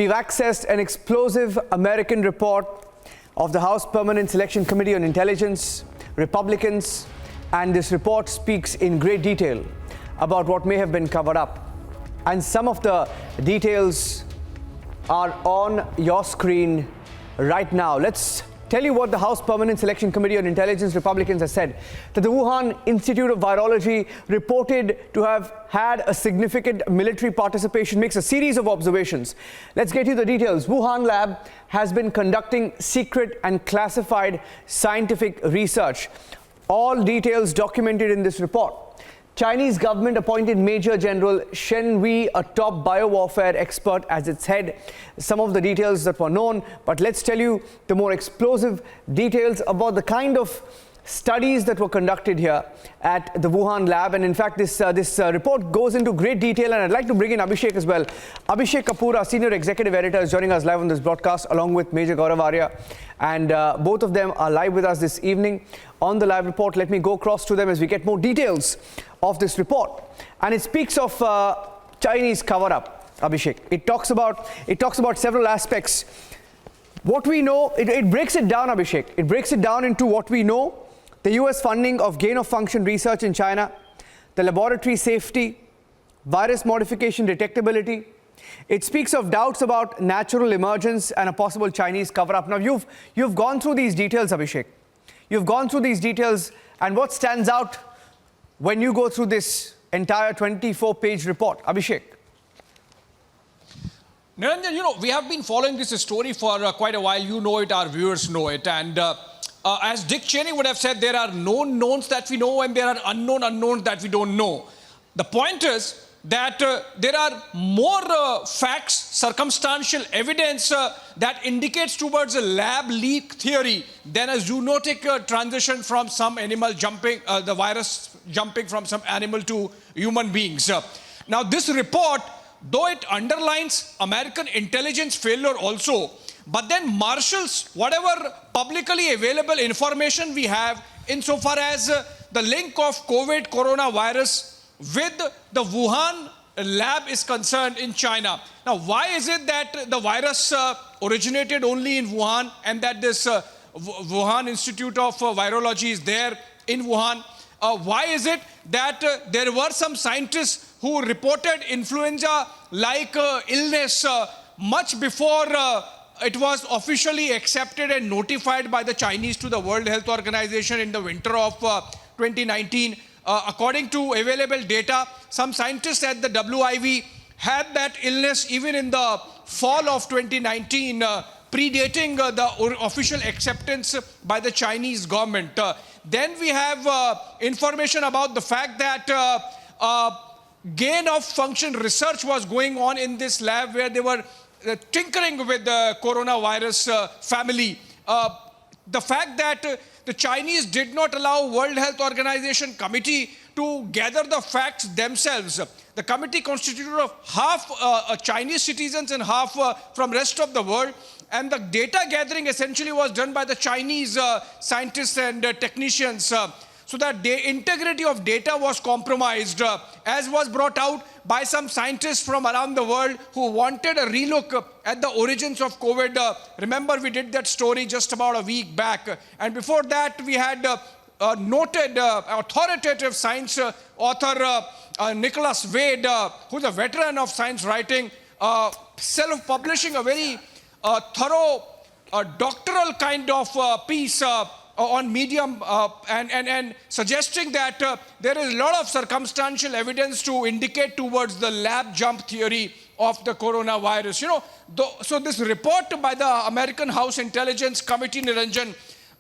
We've accessed an explosive American report of the House Permanent Selection Committee on Intelligence, Republicans, and this report speaks in great detail about what may have been covered up. And some of the details are on your screen right now. Let's tell you what the House Permanent Selection Committee on Intelligence, Republicans has said. That the Wuhan Institute of Virology reported to have had a significant military participation, makes a series of observations. Let's get you the details. Wuhan lab has been conducting secret and classified scientific research. All details documented in this report. Chinese government appointed Major General Shen Wei, a top biowarfare expert, as its head. Some of the details that were known, but let's tell you the more explosive details about the kind of studies that were conducted here at the Wuhan lab. And in fact, this report goes into great detail, and I'd like to bring in Abhishek as well. Abhishek Kapoor, our senior executive editor, is joining us live on this broadcast, along with Major Gaurav Arya. And both of them are live with us this evening on the live report. Let me go across to them as we get more details of this report. And it speaks of Chinese cover-up, Abhishek. It talks about several aspects. What we know, it breaks it down, Abhishek. It breaks it down into what we know: the US funding of gain-of-function research in China, the laboratory safety, virus modification detectability. It speaks of doubts about natural emergence and a possible Chinese cover-up. Now, you've gone through these details, Abhishek. You've gone through these details, and what stands out when you go through this entire 24-page report? Abhishek. Niranjan, we have been following this story for quite a while. You know it, our viewers know it. And as Dick Cheney would have said, there are known knowns that we know and there are unknown unknowns that we don't know. The point is that there are more facts, circumstantial evidence that indicates towards a lab leak theory than a zoonotic transition from some animal jumping, the virus jumping from some animal to human beings. Now, this report, though it underlines American intelligence failure also, but then marshals whatever publicly available information we have insofar as the link of COVID coronavirus with the Wuhan lab is concerned in China. Now, why is it that the virus originated only in Wuhan and that this Wuhan Institute of Virology is there in Wuhan? Why is it that there were some scientists who reported influenza-like illness much before it was officially accepted and notified by the Chinese to the World Health Organization in the winter of 2019? According to available data, some scientists at the WIV had that illness even in the fall of 2019, predating the official acceptance by the Chinese government. Then we have information about the fact that gain-of-function research was going on in this lab where they were tinkering with the coronavirus family. The fact that the Chinese did not allow World Health Organization committee to gather the facts themselves. The committee constituted of half Chinese citizens and half from rest of the world. And the data gathering essentially was done by the Chinese scientists and technicians. So that the integrity of data was compromised, as was brought out by some scientists from around the world who wanted a relook at the origins of COVID. Remember, we did that story just about a week back. And before that, we had noted authoritative science author Nicholas Wade, who's a veteran of science writing, self-publishing a very thorough doctoral kind of piece on Medium and suggesting that there is a lot of circumstantial evidence to indicate towards the lab jump theory of the coronavirus. So this report by the American House Intelligence Committee, Niranjan,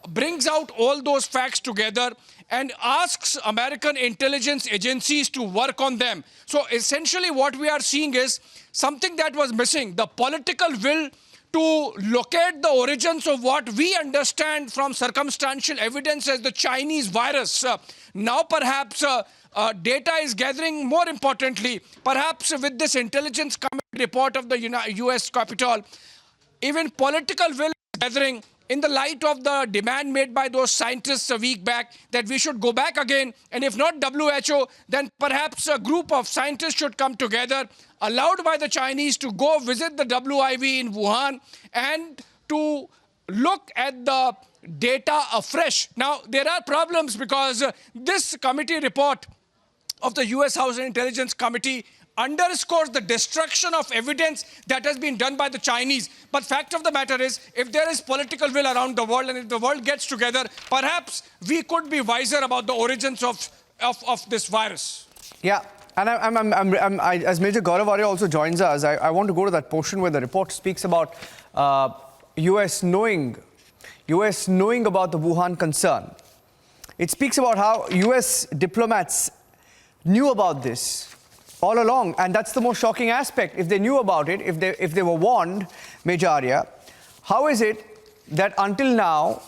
brings out all those facts together and asks American intelligence agencies to work on them. So essentially what we are seeing is something that was missing: the political will to locate the origins of what we understand from circumstantial evidence as the Chinese virus. Now perhaps data is gathering, more importantly, perhaps with this intelligence committee report of the US Capitol, even political will is gathering in the light of the demand made by those scientists a week back that we should go back again, and if not WHO, then perhaps a group of scientists should come together, allowed by the Chinese to go visit the WIV in Wuhan and to look at the data afresh. Now, there are problems because this committee report of the US House Intelligence Committee underscores the destruction of evidence that has been done by the Chinese. But fact of the matter is, if there is political will around the world and if the world gets together, perhaps we could be wiser about the origins of this virus. Yeah. And as Major Gaurav Arya also joins us, I want to go to that portion where the report speaks about US knowing about the Wuhan concern. It speaks about how US diplomats knew about this all along, and that's the most shocking aspect. If they knew about it, if they were warned, Major Arya, how is it that until now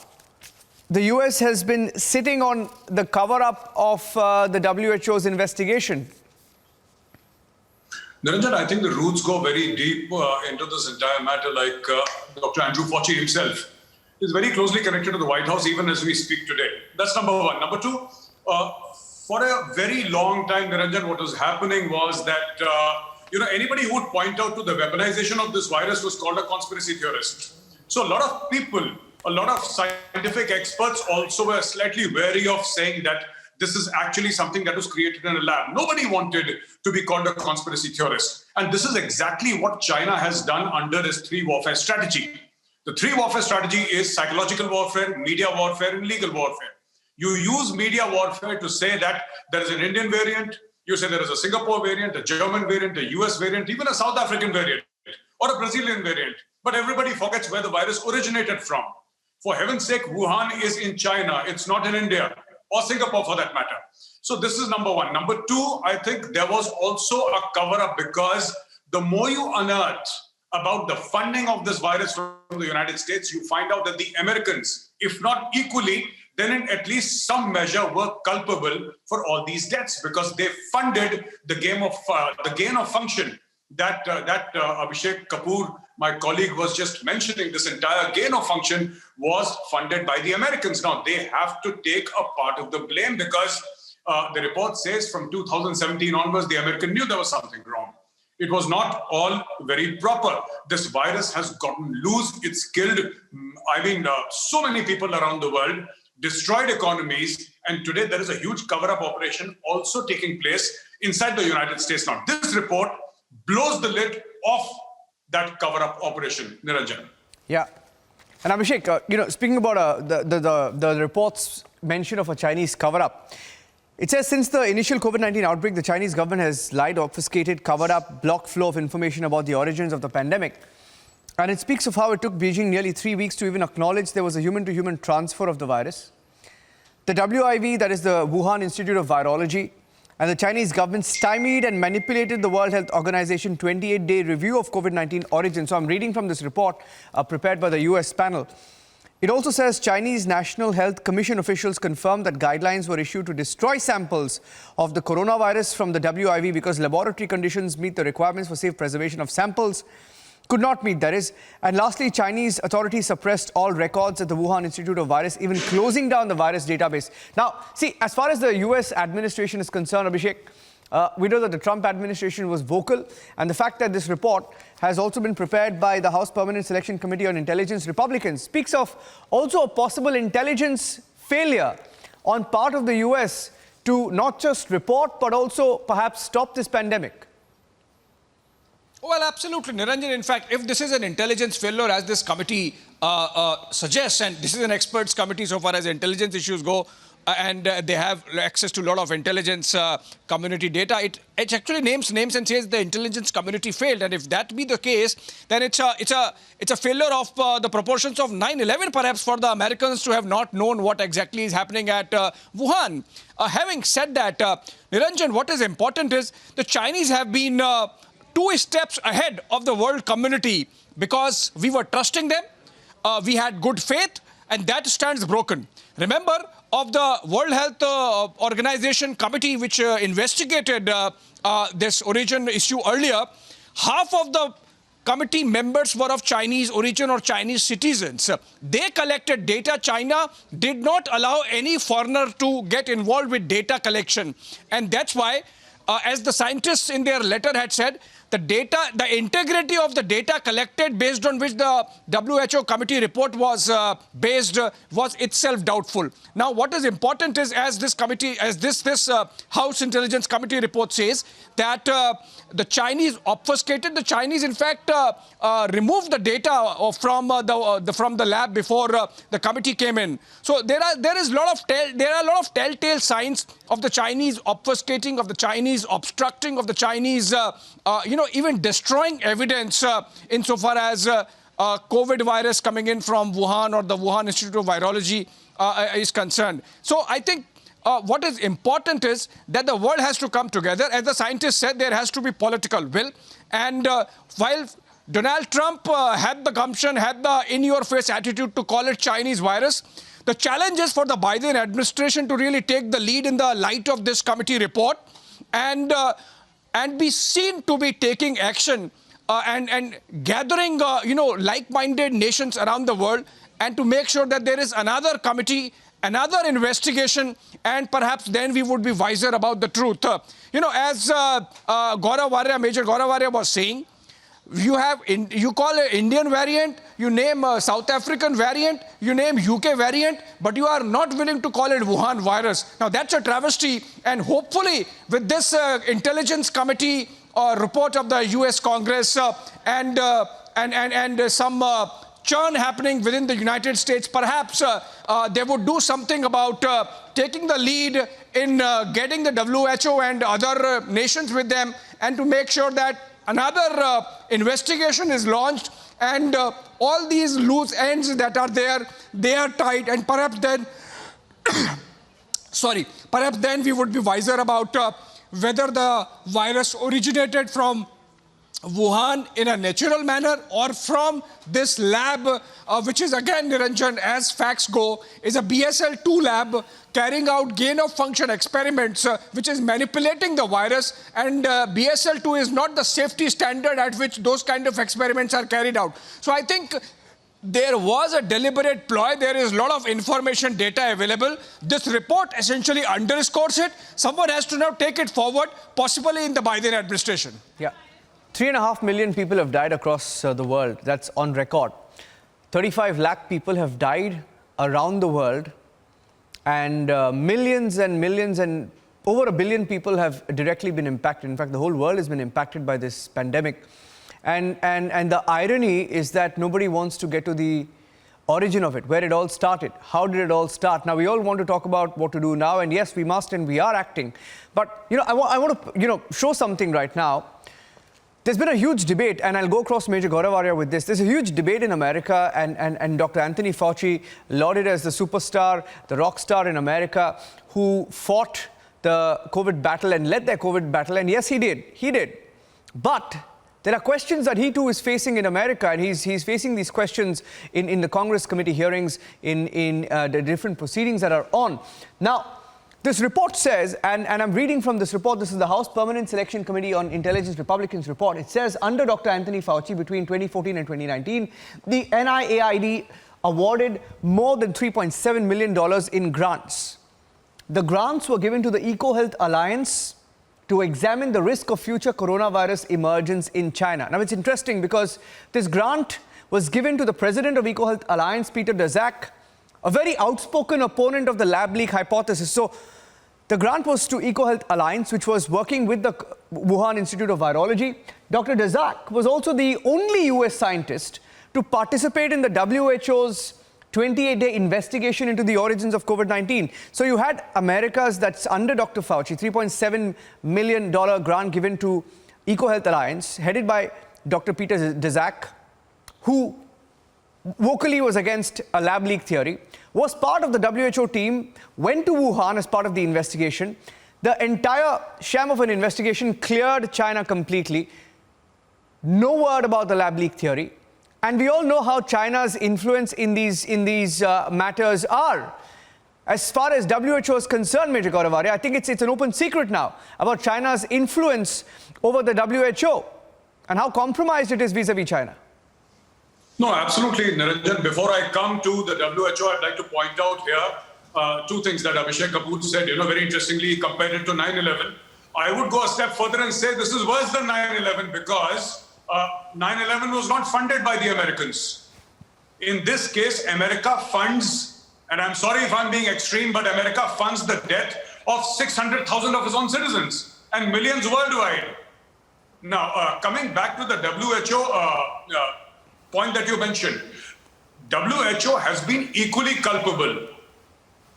the US has been sitting on the cover-up of the WHO's investigation? Niranjan, I think the roots go very deep into this entire matter, like Dr. Andrew Fauci himself is very closely connected to the White House even as we speak today. That's number one. Number two, for a very long time, Niranjan, what was happening was that, anybody who would point out to the weaponization of this virus was called a conspiracy theorist. So a lot of people, a lot of scientific experts also were slightly wary of saying that this is actually something that was created in a lab. Nobody wanted to be called a conspiracy theorist. And this is exactly what China has done under its three warfare strategy. The three warfare strategy is psychological warfare, media warfare, and legal warfare. You use media warfare to say that there is an Indian variant, you say there is a Singapore variant, a German variant, a US variant, even a South African variant, or a Brazilian variant. But everybody forgets where the virus originated from. For heaven's sake, Wuhan is in China. It's not in India or Singapore for that matter. So this is number one. Number two, I think there was also a cover-up because the more you unearth about the funding of this virus from the United States, you find out that the Americans, if not equally, then in at least some measure were culpable for all these deaths because they funded the gain of function that Abhishek Kapoor, my colleague, was just mentioning. This entire gain of function was funded by the Americans. Now, they have to take a part of the blame because the report says from 2017 onwards, the American knew there was something wrong. It was not all very proper. This virus has gotten loose. It's killed, so many people around the world, destroyed economies, and today there is a huge cover-up operation also taking place inside the United States. Now, this report blows the lid off that cover-up operation, Niranjan. Yeah. And Abhishek, speaking about the report's mention of a Chinese cover-up, it says since the initial COVID-19 outbreak, the Chinese government has lied, obfuscated, covered up, blocked flow of information about the origins of the pandemic. And it speaks of how it took Beijing nearly 3 weeks to even acknowledge there was a human-to-human transfer of the virus. The WIV, that is the Wuhan Institute of Virology, and the Chinese government stymied and manipulated the World Health Organization 28-day review of COVID-19 origin. So I'm reading from this report prepared by the US panel. It also says Chinese National Health Commission officials confirmed that guidelines were issued to destroy samples of the coronavirus from the WIV because laboratory conditions meet the requirements for safe preservation of samples. Could not meet, that is. And lastly, Chinese authorities suppressed all records at the Wuhan Institute of Virus, even closing down the virus database. Now, see, as far as the US administration is concerned, Abhishek, we know that the Trump administration was vocal, and the fact that this report has also been prepared by the House Permanent Selection Committee on Intelligence Republicans speaks of also a possible intelligence failure on part of the US to not just report, but also perhaps stop this pandemic. Well, absolutely, Niranjan. In fact, if this is an intelligence failure, as this committee suggests, and this is an experts committee so far as intelligence issues go, and they have access to a lot of intelligence community data, it actually names and says the intelligence community failed. And if that be the case, then it's a failure of the proportions of 9/11, perhaps, for the Americans to have not known what exactly is happening at Wuhan. Having said that, Niranjan, what is important is the Chinese have been 2 steps ahead of the world community because we were trusting them, we had good faith, and that stands broken. Remember, of the World Health Organization committee which investigated this origin issue earlier, half of the committee members were of Chinese origin or Chinese citizens. They collected data. China did not allow any foreigner to get involved with data collection. And that's why, as the scientists in their letter had said, the integrity of the data collected based on which the WHO committee report was based was itself doubtful. Now, what is important is, as this House Intelligence Committee report says, that the Chinese obfuscated. The Chinese, in fact, removed the data from the lab before the committee came in. So there are a lot of telltale signs of the Chinese obfuscating, of the Chinese obstructing, of the Chinese even destroying evidence insofar as COVID virus coming in from Wuhan or the Wuhan Institute of Virology is concerned. So I think what is important is that the world has to come together. As the scientists said, there has to be political will. And while Donald Trump had the gumption, had the in-your-face attitude to call it Chinese virus, the challenge is for the Biden administration to really take the lead in the light of this committee report and be seen to be taking action and gathering, like-minded nations around the world, and to make sure that there is another committee, another investigation, and perhaps then we would be wiser about the truth. As Major Gaurav Arya was saying, you call an Indian variant, you name a South African variant, you name UK variant, but you are not willing to call it Wuhan virus. Now that's a travesty, and hopefully with this intelligence committee report of the US Congress and some churn happening within the United States, perhaps they would do something about taking the lead in getting the WHO and other nations with them, and to make sure that another investigation is launched, and all these loose ends that are there, they are tied, and perhaps then, perhaps then we would be wiser about whether the virus originated from Wuhan in a natural manner or from this lab, which is again, Niranjan, as facts go, is a BSL-2 lab carrying out gain-of-function experiments, which is manipulating the virus, and BSL-2 is not the safety standard at which those kind of experiments are carried out. So I think there was a deliberate ploy. There is a lot of information, data available. This report essentially underscores it. Someone has to now take it forward, possibly in the Biden administration. Yeah. 3.5 million people have died across the world. That's on record. 35 lakh people have died around the world. And millions and millions and over 1 billion people have directly been impacted. In fact, the whole world has been impacted by this pandemic. And the irony is that nobody wants to get to the origin of it, where it all started. How did it all start? Now, we all want to talk about what to do now. And yes, we must, and we are acting. But, I want to, show something right now. There's been a huge debate, and I'll go across Major Gaurav Arya with this. There's a huge debate in America, and Dr. Anthony Fauci, lauded as the superstar, the rock star in America, who fought the COVID battle and led their COVID battle. And yes, he did. He did. But there are questions that he too is facing in America, and he's facing these questions in the Congress committee hearings, in the different proceedings that are on. Now, this report says, and I'm reading from this report, this is the House Permanent Selection Committee on Intelligence Republicans report. It says, under Dr. Anthony Fauci, between 2014 and 2019, the NIAID awarded more than $3.7 million in grants. The grants were given to the EcoHealth Alliance to examine the risk of future coronavirus emergence in China. Now, it's interesting because this grant was given to the president of EcoHealth Alliance, Peter Daszak, a very outspoken opponent of the lab leak hypothesis. So the grant was to EcoHealth Alliance, which was working with the Wuhan Institute of Virology. Dr. Daszak was also the only US scientist to participate in the WHO's 28-day investigation into the origins of COVID-19. So you had America's, that's under Dr. Fauci, $3.7 million grant given to EcoHealth Alliance, headed by Dr. Peter Daszak, who vocally was against a lab leak theory, was part of the WHO team, went to Wuhan as part of the investigation. The entire sham of an investigation cleared China completely. No word about the lab leak theory. And we all know how China's influence in these matters are. As far as WHO is concerned, Major Gaurav Arya, I think it's an open secret now about China's influence over the WHO. and how compromised it is vis-a-vis China? No, absolutely, Niranjan. Before I come to the WHO, I'd like to point out here two things that Abhishek Kapoor said. Very interestingly, he compared it to 9/11. I would go a step further and say this is worse than 9/11 because 9/11 was not funded by the Americans. In this case, America funds, and I'm sorry if I'm being extreme, but America funds the death of 600,000 of its own citizens and millions worldwide. Now, coming back to the WHO point that you mentioned, WHO has been equally culpable.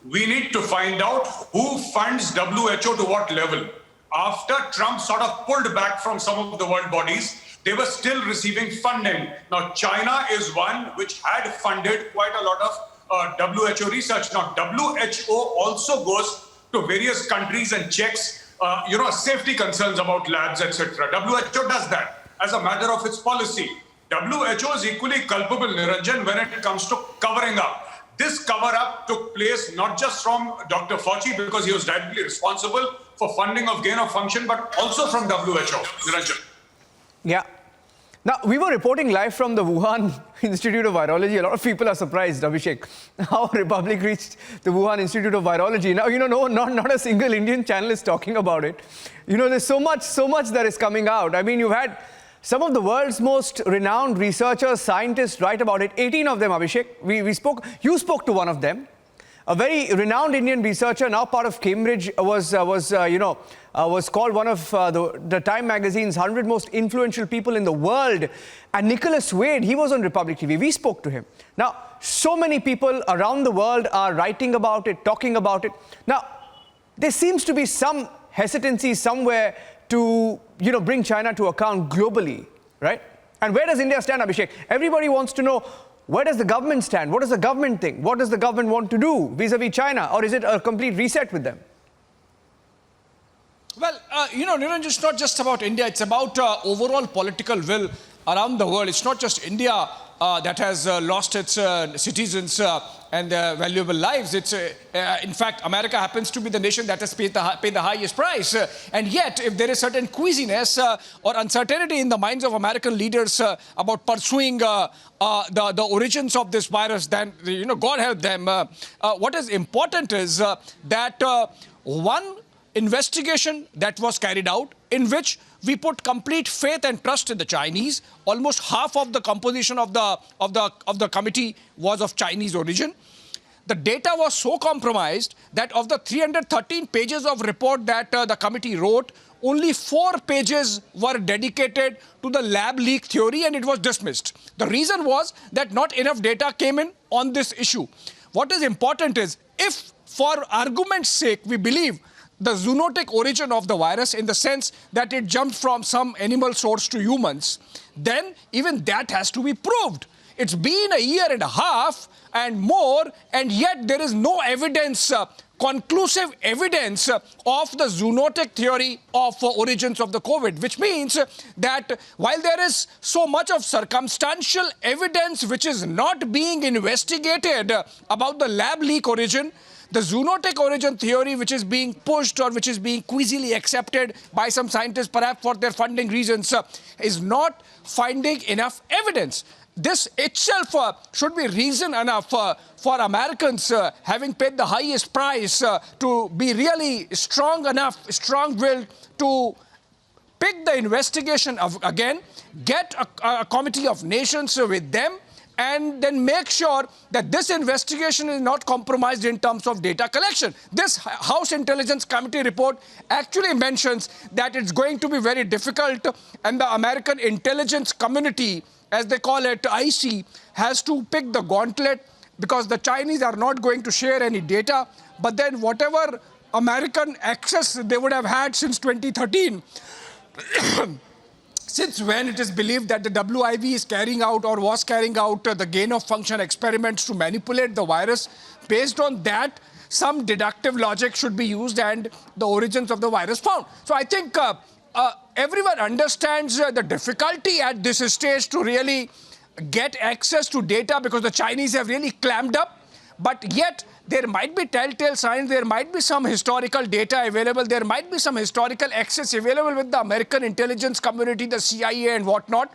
We need to find out who funds WHO to what level. After Trump sort of pulled back from some of the world bodies, they were still receiving funding. Now, China is one which had funded quite a lot of WHO research. Now, WHO also goes to various countries and checks, safety concerns about labs, etc. WHO does that as a matter of its policy. WHO is equally culpable, Niranjan, when it comes to covering up. This cover-up took place not just from Dr. Fauci, because he was directly responsible for funding of gain of function, but also from WHO, Niranjan. Yeah. Now, we were reporting live from the Wuhan Institute of Virology. A lot of people are surprised, Abhishek, how Republic reached the Wuhan Institute of Virology. Now, no, not a single Indian channel is talking about it. There's so much that is coming out. I mean, you've had some of the world's most renowned researchers, scientists write about it. 18 of them, Abhishek. You spoke to one of them. A very renowned Indian researcher, now part of Cambridge, was called one of the Time magazine's 100 most influential people in the world. And Nicholas Wade, he was on Republic TV. We spoke to him. Now, so many people around the world are writing about it, talking about it. Now, there seems to be some hesitancy somewhere to bring China to account globally, right? And where does India stand, Abhishek? Everybody wants to know, where does the government stand? What does the government think? What does the government want to do vis-a-vis China? Or is it a complete reset with them? Well, Niranjan, it's not just about India. It's about overall political will around the world. It's not just India that has lost its citizens and valuable lives. It's, in fact, America happens to be the nation that has paid the highest price. And yet, if there is certain queasiness or uncertainty in the minds of American leaders about pursuing the origins of this virus, then, God help them. What is important is that one investigation that was carried out in which we put complete faith and trust in the Chinese. Almost half of the composition of the committee was of Chinese origin. The data was so compromised that of the 313 pages of report that the committee wrote, only 4 pages were dedicated to the lab leak theory and it was dismissed. The reason was that not enough data came in on this issue. What is important is, if for argument's sake we believe the zoonotic origin of the virus in the sense that it jumped from some animal source to humans, then even that has to be proved. It's been a year and a half and more, and yet there is no evidence, conclusive evidence of the zoonotic theory of origins of the COVID, which means that while there is so much of circumstantial evidence which is not being investigated about the lab leak origin, the zoonotic origin theory, which is being pushed or which is being queasily accepted by some scientists, perhaps for their funding reasons, is not finding enough evidence. This itself should be reason enough for Americans, having paid the highest price, to be really strong-willed to pick the investigation again, get a committee of nations with them, and then make sure that this investigation is not compromised in terms of data collection. This House Intelligence Committee report actually mentions that it's going to be very difficult, and the American intelligence community, as they call it, IC, has to pick the gauntlet because the Chinese are not going to share any data. But then whatever American access they would have had since 2013, since when it is believed that the WIV is carrying out or was carrying out the gain-of-function experiments to manipulate the virus, based on that, some deductive logic should be used and the origins of the virus found. So I think everyone understands the difficulty at this stage to really get access to data because the Chinese have really clammed up. But yet, there might be telltale signs, there might be some historical data available, there might be some historical access available with the American intelligence community, the CIA and whatnot.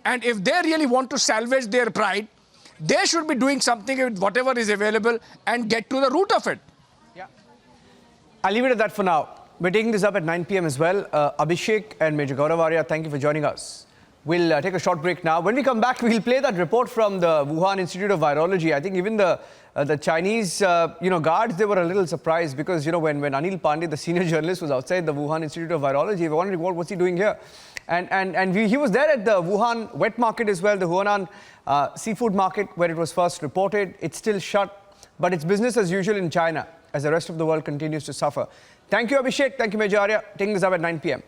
And if they really want to salvage their pride, they should be doing something with whatever is available and get to the root of it. Yeah. I'll leave it at that for now. We're taking this up at 9 p.m. as well. Abhishek and Major Gaurav Arya, thank you for joining us. We'll take a short break now. When we come back, we'll play that report from the Wuhan Institute of Virology. I think even the Chinese, guards, they were a little surprised because, when Anil Pandey, the senior journalist, was outside the Wuhan Institute of Virology, they were wondering, what's he doing here? And he was there at the Wuhan wet market as well, the Huanan seafood market, where it was first reported. It's still shut, but it's business as usual in China as the rest of the world continues to suffer. Thank you, Abhishek. Thank you, Major Arya. Taking this up at 9 p.m.